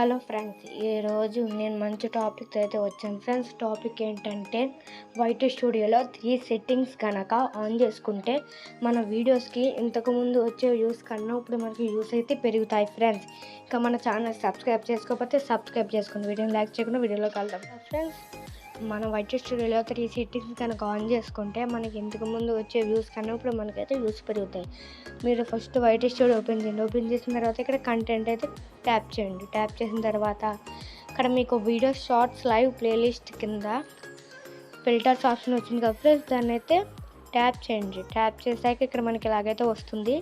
Hello friends, ఈరోజు నేను మంచి టాపిక్ అయితే వచ్చాను ఫ్రెండ్స్. టాపిక్ ఏంటంటే వైట్ స్టూడియోలో 3 సెట్టింగ్స్ కనుక ఆన్ చేసుకుంటే మన వీడియోస్కి ఇంతకుముందు వచ్చే వ్యూస్ కన్నా ఇప్పుడు మనకి వ్యూస్ అయితే పెరుగుతాయి ఫ్రెండ్స్. ఇంకా మన ఛానల్ సబ్స్క్రైబ్ చేసుకోకపోతే సబ్స్క్రైబ్ చేసుకోండి, వీడియోని లైక్ చేయకుండా వీడియోలో కలుద్దాం ఫ్రెండ్స్. మన వైట్ స్టూడియోలో 3 సెట్టింగ్స్ కనుక ఆన్ చేసుకుంటే మనకి ఇంతకుముందు వచ్చే వ్యూస్ కన్నా ఇప్పుడు మనకైతే వ్యూస్ పెరుగుతాయి. మీరు ఫస్ట్ వైట్ స్టూడియో ఓపెన్ చేయండి. ఓపెన్ చేసిన తర్వాత ఇక్కడ కంటెంట్ అయితే ట్యాప్ చేయండి. ట్యాప్ చేసిన తర్వాత ఇక్కడ మీకు వీడియో షార్ట్స్ లైవ్ ప్లేలిస్ట్ కింద ఫిల్టర్స్ ఆప్షన్ వచ్చింది కదా ఫ్రెండ్స్, దాన్ని అయితే ట్యాప్ చేయండి. ట్యాప్ చేశాక ఇక్కడ మనకి ఇలాగైతే వస్తుంది.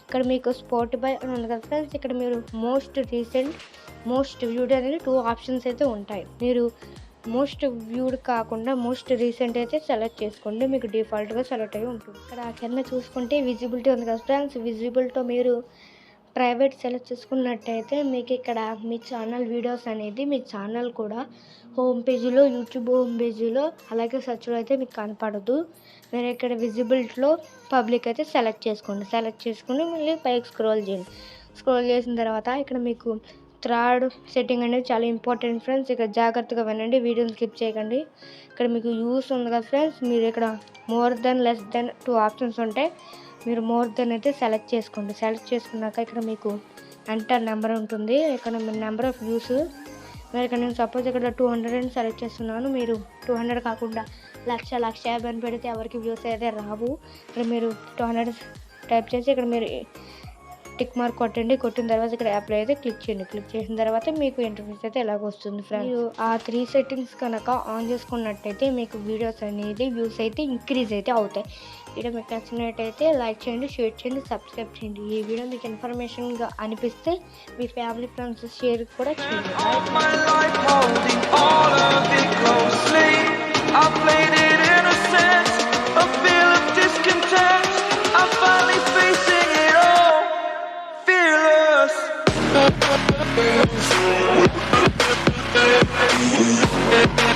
ఇక్కడ మీకు స్పాటిఫై అని ఉంది కదా ఫ్రెండ్స్, ఇక్కడ మీరు మోస్ట్ రీసెంట్ మోస్ట్ వ్యూడ్ అనేది 2 ఆప్షన్స్ అయితే ఉంటాయి. మీరు మోస్ట్ వ్యూడ్ కాకుండా మోస్ట్ రీసెంట్ అయితే సెలెక్ట్ చేసుకోండి, మీకు డిఫాల్ట్గా సెలెక్ట్ అయ్యి ఉంటుంది. ఇక్కడ కింద చూసుకుంటే విజిబిలిటీ ఉంది కదా ఫ్రెండ్స్, విజిబిలిటీతో మీరు ప్రైవేట్ సెలెక్ట్ చేసుకున్నట్టయితే మీకు ఇక్కడ మీ ఛానల్ వీడియోస్ అనేది మీ ఛానల్ కూడా హోమ్ పేజీలో, యూట్యూబ్ హోమ్ పేజీలో అలాగే సెర్చ్లో అయితే మీకు కనపడదు. మీరు ఇక్కడ విజిబిలిటీలో పబ్లిక్ అయితే సెలెక్ట్ చేసుకోండి. సెలెక్ట్ చేసుకుని మళ్ళీ పైకి స్క్రోల్ చేయండి. స్క్రోల్ చేసిన తర్వాత ఇక్కడ మీకు థర్డ్ సెట్టింగ్ అనేది చాలా ఇంపార్టెంట్ ఫ్రెండ్స్. ఇక్కడ జాగ్రత్తగా వినండి, వీడియోని స్కిప్ చేయకండి. ఇక్కడ మీకు యూస్ ఉంది కదా ఫ్రెండ్స్, మీరు ఇక్కడ more than less than 2 options ఉంటాయి. మీరు మోర్ దెన్ అయితే సెలెక్ట్ చేసుకోండి. సెలెక్ట్ చేసుకున్నాక ఇక్కడ మీకు ఎంటర్ నెంబర్ ఉంటుంది. ఇక్కడ మీ నెంబర్ ఆఫ్ వ్యూస్ మీరు ఇక్కడ నేను సపోజ్ ఇక్కడ 200 అని సెలెక్ట్ చేస్తున్నాను. మీరు 200 కాకుండా 1,50,000 అని పెడితే ఎవరికి వ్యూస్ అయితే రావు. ఇక్కడ మీరు 200 టైప్ చేసి ఇక్కడ మీరు టిక్ మార్క్ కొట్టండి. కొట్టిన తర్వాత ఇక్కడ అప్లై అయితే క్లిక్ చేయండి. క్లిక్ చేసిన తర్వాత మీకు ఇంటర్ఫేస్ అయితే ఎలాగ వస్తుంది ఫ్రెండ్స్. ఆ 3 సెట్టింగ్స్ కనుక ఆన్ చేసుకున్నట్టయితే మీకు వీడియోస్ అనేది వ్యూస్ అయితే ఇంక్రీజ్ అయితే అవుతాయి. వీడియో మీకు నచ్చినట్టయితే లైక్ చేయండి, షేర్ చేయండి, సబ్స్క్రైబ్ చేయండి. ఈ వీడియో మీకు ఇన్ఫర్మేషన్గా అనిపిస్తే మీ ఫ్యామిలీ ఫ్రెండ్స్ షేర్ కూడా చేయండి. We'll be right back.